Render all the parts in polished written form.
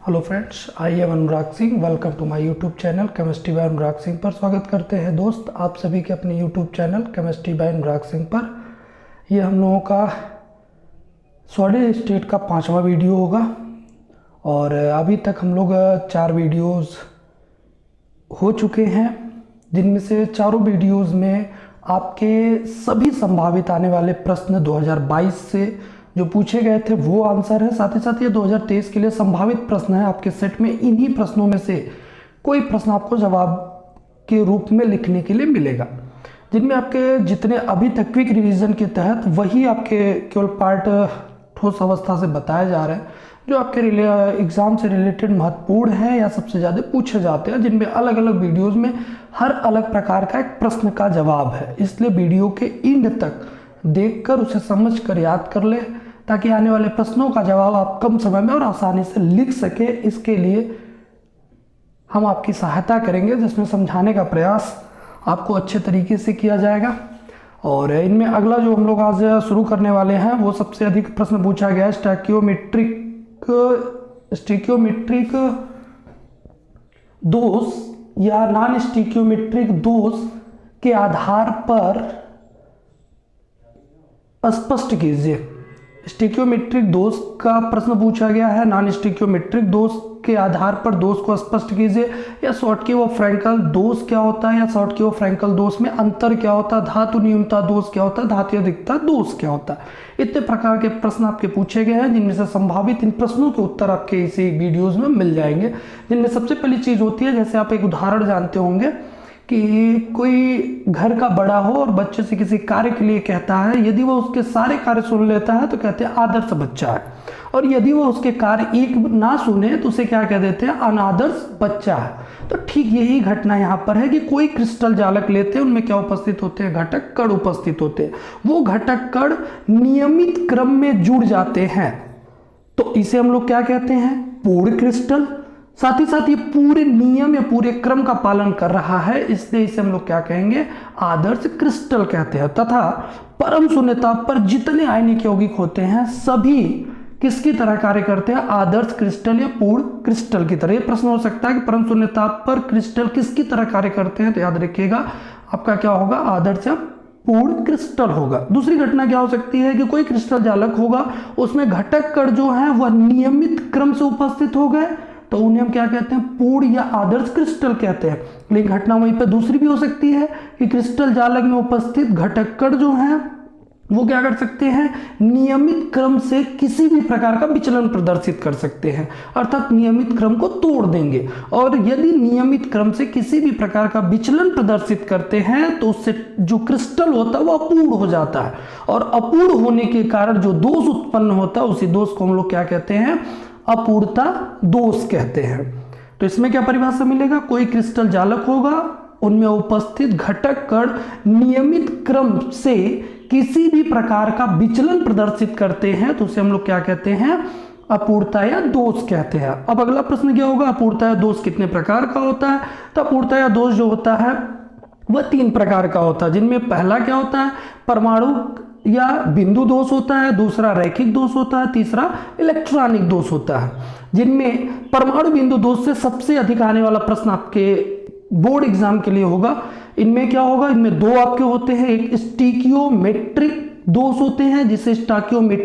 Hello friends, I am Anurag Singh. Welcome to my YouTube channel chemistry by Anurag Singh पर स्वागत करते हैं दोस्त आप सभी के अपने YouTube channel chemistry by Anurag Singh पर। ये हम लोगों का सॉलिड स्टेट का 5वां वीडियो होगा और अभी तक हम लोग 4 वीडियोस हो चुके हैं, जिनमें से चारों वीडियोस में आपके सभी संभावित आने वाले प्रश्न 2022 से जो पूछे गए थे वो आंसर है। साथ ही साथ ये 2023 के लिए संभावित प्रश्न है आपके सेट में। इन्हीं प्रश्नों में से कोई प्रश्न आपको जवाब के रूप में लिखने के लिए मिलेगा, जिनमें आपके जितने अभी तक क्विक रिवीजन के तहत वही आपके केवल पार्ट ठोस अवस्था से बताए जा रहे हैं, जो आपके एग्जाम से रिलेटेड महत्वपूर्ण है या सबसे ज़्यादा पूछे जाते हैं, जिनमें अलग अलग वीडियोज़ में हर अलग प्रकार का एक प्रश्न का जवाब है। इसलिए वीडियो के एंड तक देखकर उसे समझकर याद कर ले, ताकि आने वाले प्रश्नों का जवाब आप कम समय में और आसानी से लिख सके। इसके लिए हम आपकी सहायता करेंगे, जिसमें समझाने का प्रयास आपको अच्छे तरीके से किया जाएगा। और इनमें अगला जो हम लोग आज शुरू करने वाले हैं वो सबसे अधिक प्रश्न पूछा गया है स्टिकियोमेट्रिक दोष या नॉन स्टिकियोमेट्रिक दोष के आधार पर स्पष्ट कीजिए। स्टिकियोमेट्रिक दोष का प्रश्न पूछा गया है। नॉन स्टिकियोमेट्रिक दोष के आधार पर दोष को स्पष्ट कीजिए। या शॉर्टकी व फ्रैंकल दोष क्या होता है, या शॉर्टकी व फ्रैंकल दोष में अंतर क्या होता है, धातु न्यूनता दोष क्या होता है, धातु अधिकता दोष क्या होता है। इतने प्रकार के प्रश्न आपके पूछे गए हैं, जिनमें से संभावित इन प्रश्नों के उत्तर आपके इसी वीडियोज में मिल जाएंगे। जिनमें सबसे पहली चीज होती है, जैसे आप एक उदाहरण जानते होंगे कि कोई घर का बड़ा हो और बच्चे से किसी कार्य के लिए कहता है, यदि वो उसके सारे कार्य सुन लेता है तो कहते हैं आदर्श बच्चा है, और यदि वो उसके कार्य एक ना सुने तो उसे क्या कह देते हैं, अनादर्श बच्चा है। तो ठीक यही घटना यहाँ पर है कि कोई क्रिस्टल जालक लेते हैं, उनमें क्या उपस्थित होते हैं, घटक कण उपस्थित होते हैं। वो घटक कण नियमित क्रम में जुड़ जाते हैं, तो इसे हम लोग क्या कहते हैं, पूर्ण क्रिस्टल। साथ ही साथ ये पूरे नियम या पूरे क्रम का पालन कर रहा है, इसलिए इसे हम लोग क्या कहेंगे, आदर्श क्रिस्टल कहते हैं। तथा परम शून्य ताप पर जितने आयनिक यौगिक होते हैं सभी किसकी तरह कार्य करते हैं, आदर्श क्रिस्टल या पूर्ण क्रिस्टल की तरह। ये प्रश्न हो सकता है कि परम शून्य ताप पर क्रिस्टल किसकी तरह कार्य करते हैं, तो याद रखिएगा आपका क्या होगा, आदर्श या पूर्ण क्रिस्टल होगा। दूसरी घटना क्या हो सकती है कि कोई क्रिस्टल जालक होगा, उसमें घटक कण जो है वह नियमित क्रम से उपस्थित हो गए, तो उन्हें हम क्या कहते हैं, पूर्ण या आदर्श क्रिस्टल कहते हैं। लेकिन घटना वहीं पर दूसरी भी हो सकती है कि क्रिस्टल जालक में उपस्थित घटक कण जो हैं वो क्या कर सकते हैं, नियमित क्रम से किसी भी प्रकार का विचलन प्रदर्शित कर सकते हैं, अर्थात नियमित क्रम को तोड़ देंगे। और यदि नियमित क्रम से किसी भी प्रकार का विचलन प्रदर्शित करते हैं तो उससे जो क्रिस्टल होता है वो अपूर्ण हो जाता है, और अपूर्ण होने के कारण जो दोष उत्पन्न होता है उसी दोष को हम लोग क्या कहते हैं, अपूर्णता दोष कहते हैं। तो इसमें क्या परिभाषा मिलेगा, कोई क्रिस्टल जालक होगा, उनमें उपस्थित घटक कण नियमित क्रम से किसी भी प्रकार का विचलन प्रदर्शित करते हैं तो उसे हम लोग क्या कहते हैं, अपूर्णता या दोष कहते हैं। अब अगला प्रश्न क्या होगा, अपूर्णता या दोष कितने प्रकार का होता है। तो अपूर्णता या दोष जो होता है वह 3 प्रकार का होता है, जिनमें पहला क्या होता है, परमाणु या बिंदु दोष होता है, दूसरा रैखिक दोष होता है, तीसरा इलेक्ट्रॉनिक दोष होता है। जिनमें परमाणु बिंदु दोष से सबसे अधिक आने वाला प्रश्न आपके बोर्ड एग्जाम के लिए होगा। इनमें क्या होगा, इनमें 2 आपके होते हैं, एक स्टिकियोमेट्रिक दोष होते हैं जिसे स्टाकियोमितीय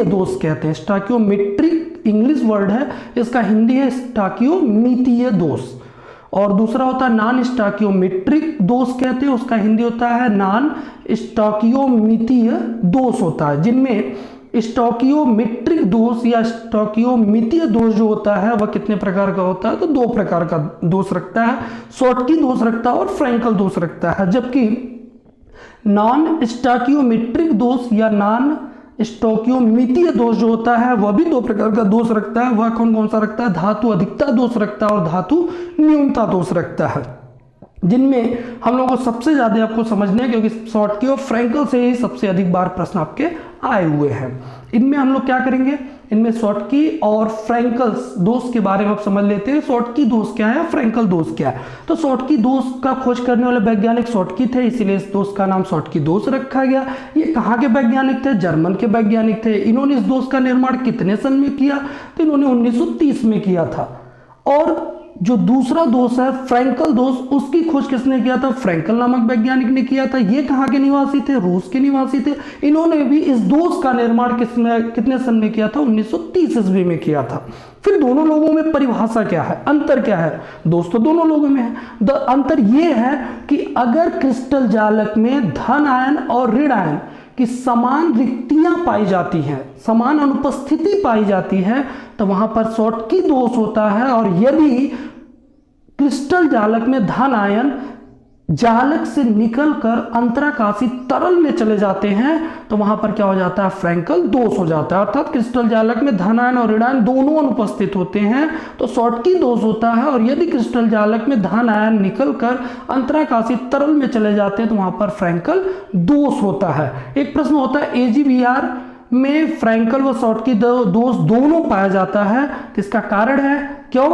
दोष कहते हैं। स्टाकियोमेट्रिक इंग्लिश वर्ड है, इसका हिंदी है स्टाकियोमितीय दोष। और दूसरा होता है नॉन स्टाकियोमेट्रिक दोष कहते हैं, उसका हिंदी होता है नॉन स्टाकियोमितीय दोष होता है। जिनमें स्टाकियोमेट्रिक दोष या स्टाकियोमितीय दोष जो होता है वह कितने प्रकार का होता है, तो 2 प्रकार का दोष रखता है, शॉर्टकी दोष रखता है और फ्रैंकल दोष रखता है। जबकि नॉन स्टाकियोमेट्रिक दोष या नॉन स्टोकियोमितीय दोष जो होता है वह भी 2 प्रकार का दोष रखता है। वह कौन कौन सा रखता है, धातु अधिकता दोष रखता है और धातु न्यूनता दोष रखता है। जिनमें हम लोगों को सबसे ज़्यादा आपको समझना है, क्योंकि शॉटकी और फ्रैंकल से ही सबसे अधिक बार प्रश्न आपके आए हुए हैं। इनमें हम लोग क्या करेंगे, इनमें शॉटकी और फ्रैंकल दोष के बारे में आप समझ लेते हैं। शॉटकी दोष क्या है, फ्रैंकल दोष क्या है। तो शॉटकी दोष का खोज करने वाले वैज्ञानिक शॉटकी थे, इसीलिए इस दोष का नाम शॉटकी दोष रखा गया। ये कहाँ के वैज्ञानिक थे, जर्मन के वैज्ञानिक थे। इन्होंने इस दोष का निर्माण कितने सन में किया, तो इन्होंने 1930 में किया था। और जो दूसरा दोष है फ्रैंकल दोष, उसकी खोज किसने किया था, फ्रैंकल नामक वैज्ञानिक ने किया था। ये कहाँ के निवासी थे, रूस के निवासी थे। इन्होंने भी इस दोष का निर्माण कितने सन में किया था, 1930 ईस्वी में किया था। फिर दोनों लोगों में परिभाषा क्या है, अंतर क्या है, दोष तो दोनों लोगों में है। अंतर ये है कि अगर क्रिस्टल जालक में धन आयन और ऋण आयन कि समान रिक्तियां पाई जाती हैं, समान अनुपस्थिति पाई जाती है, तो वहां पर शॉटकी दोष होता है। और यदि क्रिस्टल जालक में धन आयन जालक से निकलकर अंतराकाशी तरल में चले जाते हैं, तो वहां पर क्या हो जाता है, फ्रैंकल दोष हो जाता है। अर्थात क्रिस्टल जालक में धन आयन और ऋण आयन दोनों अनुपस्थित होते हैं तो शॉटकी दोष होता है। और यदि क्रिस्टल जालक में धन आयन निकलकर अंतराकाशी तरल में चले जाते हैं तो वहां पर फ्रैंकल दोष होता है। एक प्रश्न होता है एजीबीआर में फ्रैंकल व शॉटकी दोष दोनों पाया जाता है, तो इसका कारण है क्यों,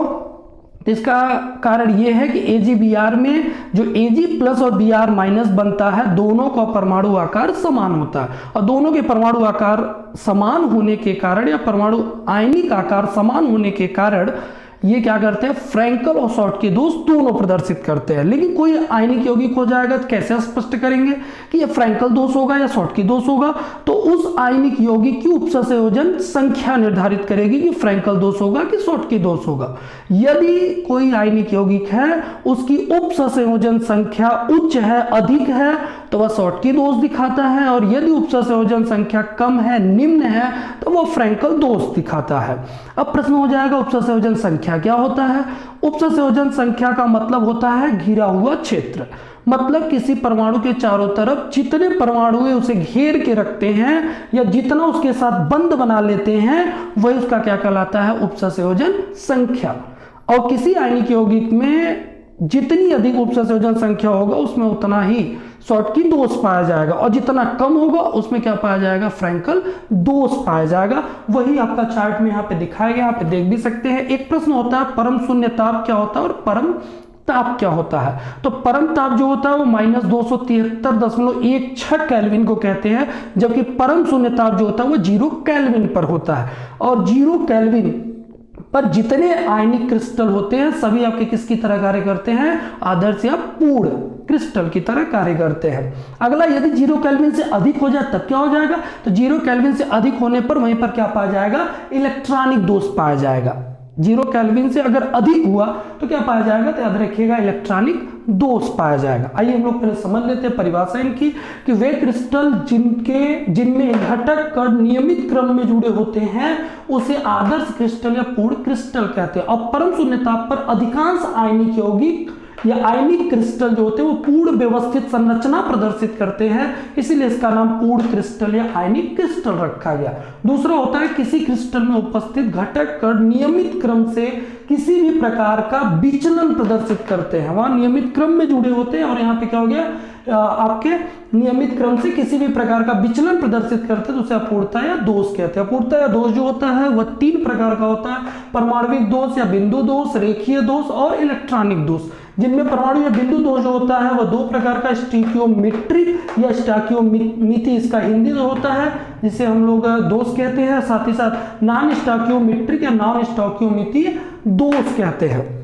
इसका कारण यह है कि AgBr में जो Ag प्लस और Br माइनस बनता है, दोनों का परमाणु आकार समान होता है। और दोनों के परमाणु आकार समान होने के कारण या परमाणु आयनिक आकार समान होने के कारण ये क्या करते हैं, फ्रैंकल और शॉटकी दोष दोनों प्रदर्शित करते हैं। लेकिन कोई आयनिक यौगिक हो जाएगा तो कैसे स्पष्ट करेंगे कि ये फ्रैंकल दोष होगा या शॉटकी दोष होगा, तो उस आयनिक यौगिक की उपसंयोजन संख्या निर्धारित करेगी कि फ्रैंकल दोष होगा कि शॉटकी दोष होगा। यदि कोई आयनिक यौगिक है उसकी उपसंयोजन संख्या उच्च है, अधिक है, तो वह शॉटकी दोष दिखाता है। और यदि उपसंयोजन संख्या कम है, निम्न है, तो वह फ्रैंकल दोष दिखाता है। अब प्रश्न हो जाएगा उपसंयोजन संख्या क्या होता है। उपसंयोजन संख्या का मतलब होता है घिरा हुआ क्षेत्र, मतलब किसी परमाणु के चारों तरफ जितने परमाणु उसे घेर के रखते हैं या जितना उसके साथ बंध बना लेते हैं वही उसका क्या कहलाता है, उपसंयोजन संख्या। और किसी आयनिक यौगिक में जितनी अधिक उपसंयोजन संख्या होगा उसमें उतना ही शॉटकी दोष पाया जाएगा, और जितना कम होगा उसमें क्या पाया जाएगा, फ्रैंकल दोष पाया जाएगा। वही आपका चार्ट में यहाँ पे दिखाया गया, यहाँ पे देख भी सकते हैं। एक प्रश्न होता है परम शून्य ताप क्या होता है और परम ताप क्या होता है। तो परम ताप जो होता है वो -273.16 केल्विन को कहते हैं, जबकि परम शून्य ताप जो होता है वो 0 केल्विन पर होता है। और 0 केल्विन पर जितने आयनिक क्रिस्टल होते हैं सभी आपके किसकी तरह कार्य करते हैं, आदर्श या पूर्ण क्रिस्टल की तरह कार्य करते हैं। अगला, यदि 0 केल्विन से अधिक हो जाए तब क्या हो जाएगा, तो 0 केल्विन से अधिक होने पर वहीं पर क्या पाया जाएगा, इलेक्ट्रॉनिक दोष पाया जाएगा। 0 केल्विन से अगर अधिक हुआ तो क्या पाया जाएगा, तो याद रखिएगा इलेक्ट्रॉनिक दोष पाया जाएगा। आइए हम लोग पहले समझ लेते हैं परिभाषा इनकी कि वे क्रिस्टल जिनमें घटक कण नियमित क्रम में जुड़े होते हैं उसे आदर्श क्रिस्टल या पूर्ण क्रिस्टल कहते हैं। और परम शून्य ताप पर अधिकांश आयनिक यौगिक या आयनिक क्रिस्टल जो होते हैं वो पूर्ण व्यवस्थित संरचना प्रदर्शित करते हैं, इसीलिए इसका नाम पूर्ण क्रिस्टल या आयनिक क्रिस्टल रखा गया। दूसरा होता है किसी क्रिस्टल में उपस्थित घटक कण नियमित क्रम से किसी भी प्रकार का विचलन प्रदर्शित करते हैं, वहां नियमित क्रम में जुड़े होते हैं। और यहाँ पे क्या हो गया, आपके नियमित क्रम से किसी भी प्रकार का विचलन प्रदर्शित करते हैं तो उसे अपूर्णता या दोष कहते हैं। अपूर्णता या दोष जो होता है वह 3 प्रकार का होता है, परमाणविक दोष या बिंदु दोष, रेखीय दोष और इलेक्ट्रॉनिक दोष। जिनमें परमाणु या बिंदु दोष जो होता है वह 2 प्रकार का, स्टिकियोमेट्रिक या स्टोइकियोमेट्री इसका हिंदी जो होता है जिसे हम लोग दोष कहते हैं, साथ ही साथ नॉन स्टोइकियोमेट्रिक या नॉन स्टोइकियोमेट्री दोष कहते हैं।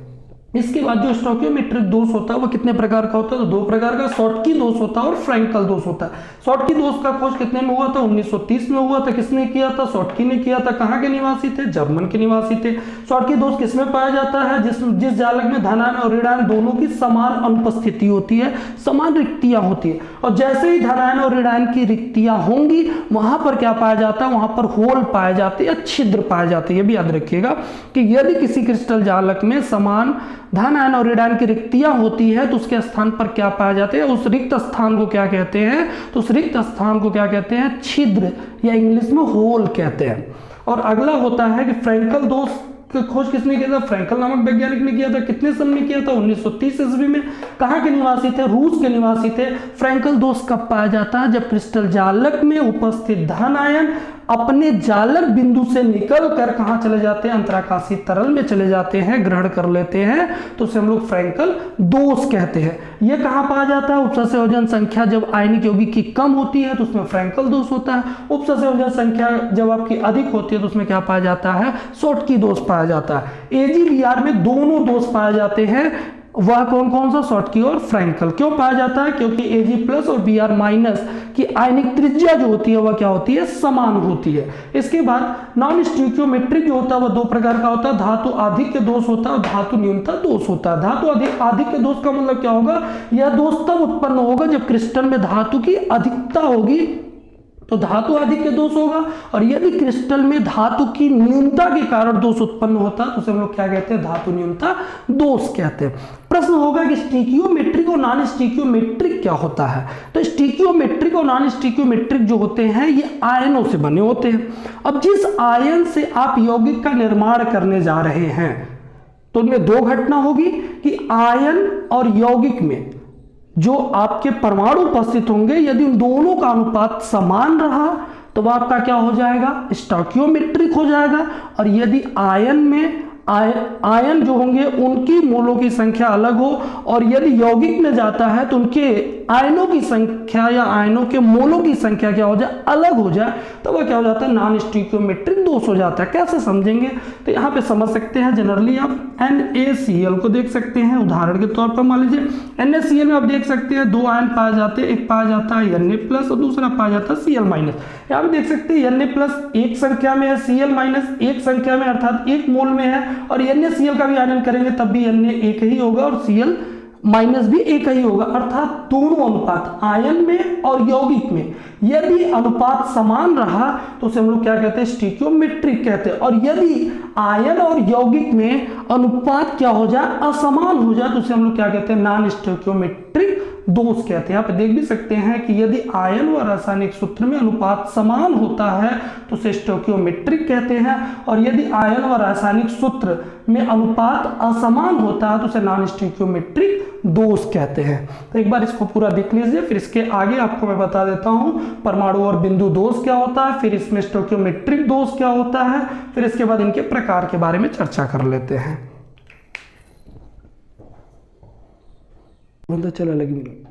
इसके बाद जो स्टोइकियोमेट्रिक दोष होता है वो कितने प्रकार का होता है, तो 2 प्रकार का, शॉटकी दोष होता है और फ्रैंकल दोष होता है। शॉटकी दोष का खोज कितने में हुआ था, 1930 में हुआ था। किसने किया था, शॉटकी ने किया था। कहाँ के निवासी थे, जर्मन के निवासी थे। शॉटकी दोष किसमें पाया जाता है, जिस जालक में धनायन और ऋणायन दोनों की समान अनुपस्थिति होती है, समान रिक्तियां होती है। और जैसे ही धनायन और ऋणायन की रिक्तियां होंगी वहां पर क्या पाया जाता है, वहां पर होल पाए जाते हैं या छिद्र पाए जाते हैं। ये भी याद रखिएगा कि यदि किसी क्रिस्टल जालक में समान धन आयन और ऋण आयन की रिक्तियां होती है तो उसके स्थान पर क्या पाया जाता है, उस रिक्त स्थान को क्या कहते हैं, तो उस रिक्त स्थान को क्या कहते हैं, छिद्र या इंग्लिश में होल कहते हैं। और अगला होता है कि फ्रैंकल दोष की खोज किसने किया था? फ्रैंकल नामक वैज्ञानिक ने किया था। कितने सन में किया था? 1930 ईस्वी में। कहाँ के निवासी थे? रूस के निवासी थे। फ्रैंकल दोष कब पाया जाता है? जब क्रिस्टल जालक में उपस्थित धन आयन अपने जालक बिंदु से निकलकर कहाँ चले जाते हैं? अंतराकाशीय तरल में चले जाते हैं, ग्रहण कर लेते हैं, तो उसे हम लोग फ्रैंकल दोष कहते हैं। यह कहाँ पाया जाता है? उपसंयोजन संख्या जब आयनिक यौगिक की कम होती है तो उसमें फ्रैंकल दोष होता है। उपसंयोजन संख्या जब आपकी अधिक होती है तो उसमें क्या पाया जाता है? शॉटकी दोष पाया जाता है। AgBr में दोनों दोष पाए जाते हैं। वह कौन कौन सा? शॉटकी और फ्रैंकल। क्यों पाया जाता है? क्योंकि Ag+ और Br- की आयनिक त्रिज्या जो होती है वह क्या होती है? समान होती है। इसके बाद नॉन स्टिकियोमेट्रिक जो होता है वह दो प्रकार का होता है। धातु आधिक्य दोष होता है और धातु न्यूनता दोष होता है। धातु आधिक्य दोष का मतलब क्या होगा? यह दोष तब उत्पन्न होगा जब क्रिस्टल में धातु की अधिकता होगी तो धातु आधिक्य दोष होगा, और यदि क्रिस्टल में धातु की न्यूनता के कारण दोष उत्पन्न होता है तो उसे हम लोग क्या कहते हैं? धातु न्यूनता दोष कहते हैं। प्रश्न होगा कि स्टिकियोमेट्रिक और नॉन स्टिकियोमेट्रिक क्या होता है? तो स्टिकियोमेट्रिक और नॉन स्टिकियोमेट्रिक जो होते हैं ये आयनों से बने होते हैं। अब जिस आयन से आप यौगिक का निर्माण करने जा रहे हैं तो उनमें दो घटना होगी कि आयन और यौगिक में जो आपके परमाणु उपस्थित होंगे, यदि उन दोनों का अनुपात समान रहा तो वह आपका क्या हो जाएगा? स्टोइकियोमेट्रिक हो जाएगा। और यदि आयन में आयन जो होंगे उनकी मोलों की संख्या अलग हो और यदि यौगिक में जाता है तो उनके आयनों की संख्या या आयनों के मोलों की संख्या क्या हो जाए? अलग हो जाए, तो वह क्या हो जाता है? नॉन स्टिकियोमेट्रिक दोष हो जाता है। कैसे समझेंगे? तो यहाँ पे समझ सकते हैं। जनरली आप NaCl को देख सकते हैं। उदाहरण के तौर पर मान लीजिए NaCl में आप देख सकते हैं दो आयन पाए जाते हैं। एक पाया जाता है Na+ और दूसरा पाया जाता है Cl-। यहाँ पे देख सकते हैं Na+ एक संख्या में है, Cl- एक संख्या में अर्थात एक मोल में है, और NaCl का भी आयनन करेंगे तब भी Na एक ही होगा और Cl- भी एक ही होगा। अर्थात दोनों अनुपात आयन में और यौगिक में यदि अनुपात समान रहा तो उसे हम लोग क्या कहते हैं? स्टिकियोमेट्रिक कहते हैं। और यदि आयन और यौगिक में अनुपात क्या हो जाए? असमान हो जाए तो उसे हम लोग क्या कहते हैं? नॉन स्टिकियोमेट्रिक दोष कहते हैं। यहाँ पे देख भी सकते हैं कि यदि आयन व रासायनिक सूत्र में अनुपात समान होता है तो उसे स्टोइकियोमेट्रिक कहते हैं, और यदि आयन व रासायनिक सूत्र में अनुपात असमान होता है तो उसे नॉन स्टोइकियोमेट्रिक दोष कहते हैं। तो एक बार इसको पूरा देख लीजिए, फिर इसके आगे आपको मैं बता देता हूं परमाणु और बिंदु दोष क्या होता है, फिर इसमें स्टोइकियोमेट्रिक दोष क्या होता है, फिर इसके बाद इनके प्रकार के बारे में चर्चा कर लेते हैं। चला लगी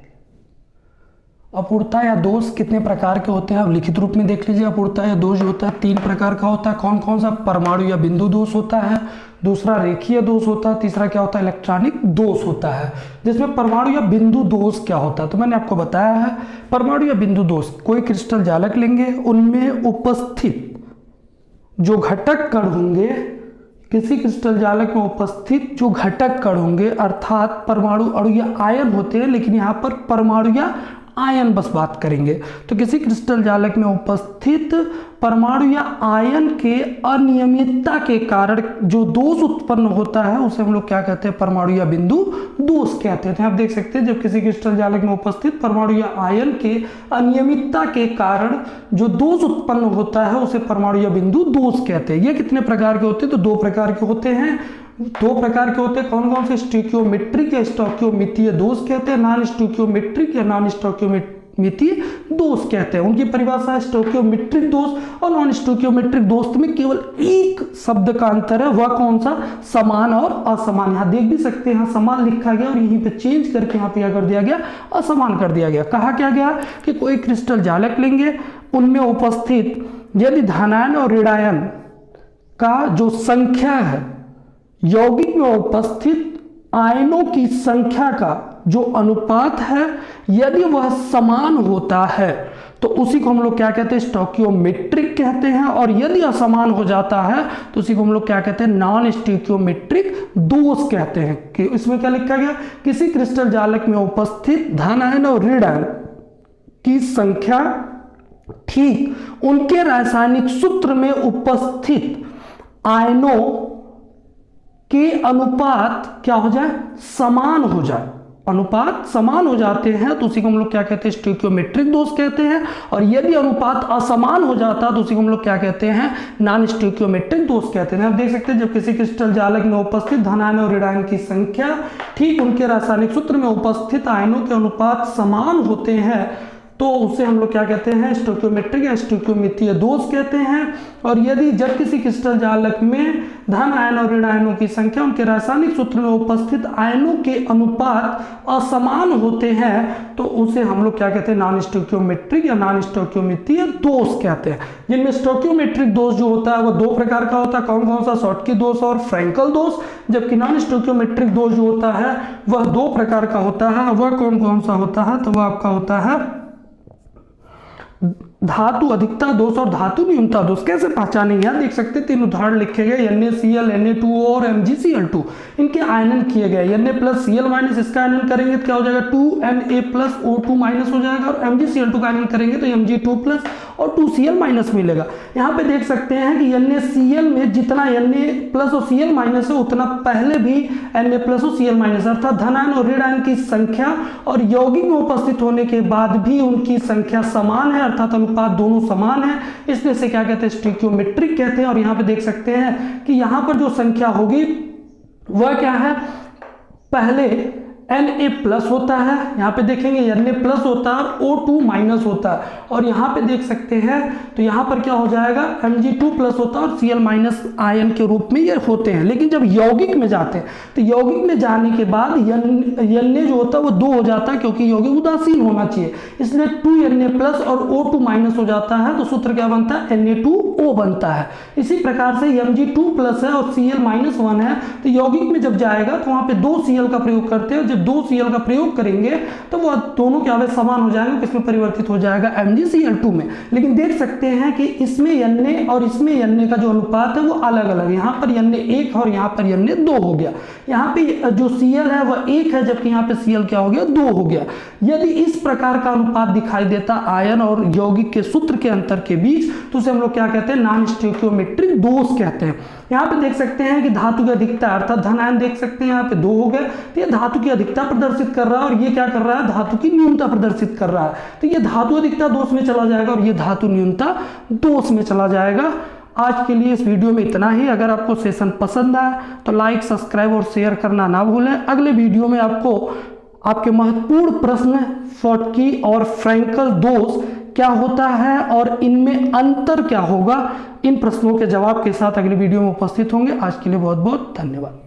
अपूर्णता या दोष कितने प्रकार के होते हैं? अब लिखित रूप में देख लीजिए। अपूर्णता या दोष जो होता है 3 प्रकार का होता है। कौन कौन सा? परमाणु या बिंदु दोष होता है, दूसरा रेखीय दोष होता है, तीसरा क्या होता है? इलेक्ट्रॉनिक दोष होता है। जिसमें परमाणु या बिंदु दोष क्या होता है तो मैंने आपको बताया है। परमाणु या बिंदु दोष, कोई क्रिस्टल जालक लेंगे, उनमें उपस्थित जो घटक कण होंगे, किसी क्रिस्टल जालक में उपस्थित जो घटक कण होंगे अर्थात परमाणु अणु या आयन होते हैं, लेकिन यहाँ पर परमाणु या आयन बस बात करेंगे। तो किसी क्रिस्टल जालक में उपस्थित परमाणु या आयन के अनियमितता के कारण जो दोष उत्पन्न होता है उसे हम लोग क्या कहते हैं? परमाणु या बिंदु दोष कहते हैं। आप देख सकते हैं जब किसी क्रिस्टल जालक में उपस्थित परमाणु या आयन के अनियमितता के कारण जो दोष उत्पन्न होता है उसे परमाणु या बिंदु दोष कहते हैं। ये कितने प्रकार के होते हैं? तो 2 प्रकार के होते हैं। 2 प्रकार के होते हैं। कौन कौन से? स्टिकियोमेट्रिक या स्टोइकियोमितीय दोष कहते हैं, नॉन स्टिकियोमेट्रिक या नॉन स्टोइकियोमितीय दोष कहते हैं। उनकी परिभाषा है स्टोइकियोमेट्रिक दोष और नॉन स्टोइकियोमेट्रिक दोष में केवल एक शब्द का अंतर है, वह कौन सा? समान और असमान। यहाँ देख भी सकते हैं समान लिखा गया और यहीं पे चेंज करके यहाँ पे क्या कर दिया गया? असमान कर दिया गया। कहा क्या गया कि कोई क्रिस्टल जालक लेंगे, उनमें उपस्थित यदि धनायन और ऋणायन का जो संख्या है, यौगिक में उपस्थित आयनों की संख्या का जो अनुपात है, यदि वह समान होता है तो उसी को हम लोग क्या कहते हैं? स्टोइकियोमेट्रिक कहते हैं। और यदि असमान हो जाता है तो उसी को हम लोग क्या कहते हैं? नॉन स्टोइकियोमेट्रिक दोष कहते हैं। कि इसमें क्या लिखा गया? किसी क्रिस्टल जालक में उपस्थित धन आयन और ऋण आयन की संख्या ठीक उनके रासायनिक सूत्र में उपस्थित आयनों के अनुपात क्या हो जाए? समान हो जाए। अनुपात समान हो जाते हैं तो उसी को हम लोग क्या कहते हैं, स्टोइकियोमेट्रिक दोष कहते हैं। और यदि अनुपात असमान हो जाता है तो उसी को हम लोग क्या कहते हैं, नॉन स्टोइकियोमेट्रिक दोष कहते हैं। आप देख सकते हैं जब किसी क्रिस्टल जालक में उपस्थित धन आयन और ऋण आयन की संख्या ठीक उनके रासायनिक सूत्र में उपस्थित आयनों के अनुपात समान होते हैं तो उसे हम लोग क्या कहते हैं, स्टोइकियोमेट्रिक या स्टोइकियोमितीय दोष कहते हैं। और यदि जब किसी क्रिस्टल जालक में धन आयन और ऋण आयनों की संख्या उनके रासायनिक सूत्र में उपस्थित आयनों के अनुपात असमान होते हैं तो उसे हम लोग क्या कहते हैं, नॉन स्टोइकियोमेट्रिक या नॉन स्टोइकियोमितीय दोष कहते हैं। जिनमें स्टोइकियोमेट्रिक दोष जो होता है वह दो प्रकार का होता है, कौन कौन सा, शॉटकी दोष और फ्रैंकल दोष। जबकि नॉन स्टोइकियोमेट्रिक दोष जो होता है वह दो प्रकार का होता है, वह कौन कौन सा होता है, तो वह आपका होता है धातु अधिकता दोष और धातु न्यूनता दोष। कैसे पहचानेंगे, यहाँ देख सकते हैं तीन उदाहरण लिखे गए, NaCl, Na2O और MgCl2। इनके आयनन किए गए, Na+Cl- इसका आयनन करेंगे तो क्या हो जाएगा, 2Na+O2- हो जाएगा। और MgCl2 का आयनन करेंगे तो Mg2+ और 2Cl- मिलेगा। यहाँ पे देख सकते हैं कि NaCl में जितना Na+ और Cl- है उतना पहले भी Na+ और Cl- अर्थात धन आयन और ऋण आयन की संख्या और यौगिक में उपस्थित होने के बाद भी उनकी संख्या समान है, अर्थात अनुपात दोनों समान है, इसलिए से क्या कहते हैं, स्टोइकियोमेट्रिक कहते हैं। और यहाँ पे देख सकते हैं कि यहाँ पर जो संख्या होगी वह क्या है, पहले Na+ होता है, यहाँ पे देखेंगे Na+ होता है और O2- होता है। और यहाँ पे देख सकते हैं तो यहाँ पर क्या हो जाएगा, Mg2+ होता है और Cl- आयन के रूप में ये होते हैं। लेकिन जब यौगिक में जाते हैं तो यौगिक में जाने के बाद Na जो होता है वो 2 हो जाता है, क्योंकि यौगिक उदासीन होना चाहिए, इसलिए 2Na+ और O2- हो जाता है, तो सूत्र क्या बनता है, Na2O बनता है। इसी प्रकार से Mg2+ है और Cl- है, तो यौगिक में जब जाएगा तो वहाँ पे 2 Cl का प्रयोग करते हैं। जब 2 Cl का प्रयोग करेंगे तो वह दोनों क्या है, समान हो जाएंगे, किसमें परिवर्तित हो जाएगा, MgCl2 में। लेकिन देख सकते हैं कि इसमें Na और इसमें Na का जो अनुपात है वो अलग अलग है, यहाँ पर Na1 और यहाँ पर Na2 हो गया। यहाँ पे जो Cl है वह 1 है, जबकि यहाँ पे Cl क्या हो गया, 2 हो गया। यदि इस प्रकार का अनुपात दिखाई देता आयन और यौगिक के सूत्र के अंतर के बीच तो उसे हम लोग क्या कहते हैं, नॉन स्टोइकियोमेट्रिक दोष कहते हैं। यहाँ पे देख सकते हैं कि धातु की अधिकता अर्थात धन आयन देख सकते हैं यहाँ पे 2 हो गए, तो ये धातु की अधिकता प्रदर्शित कर रहा है और ये क्या कर रहा है, धातु की न्यूनता प्रदर्शित कर रहा है। तो ये धातु अधिकता दोष में चला जाएगा और ये धातु न्यूनता दोष में चला जाएगा। आज के लिए इस वीडियो में इतना ही। अगर आपको सेशन पसंद आया तो लाइक, सब्सक्राइब और शेयर करना ना भूलें। अगले वीडियो में आपको आपके महत्वपूर्ण प्रश्न शॉटकी और फ्रैंकल दोष क्या होता है और इनमें अंतर क्या होगा, इन प्रश्नों के जवाब के साथ अगले वीडियो में उपस्थित होंगे। आज के लिए बहुत बहुत धन्यवाद।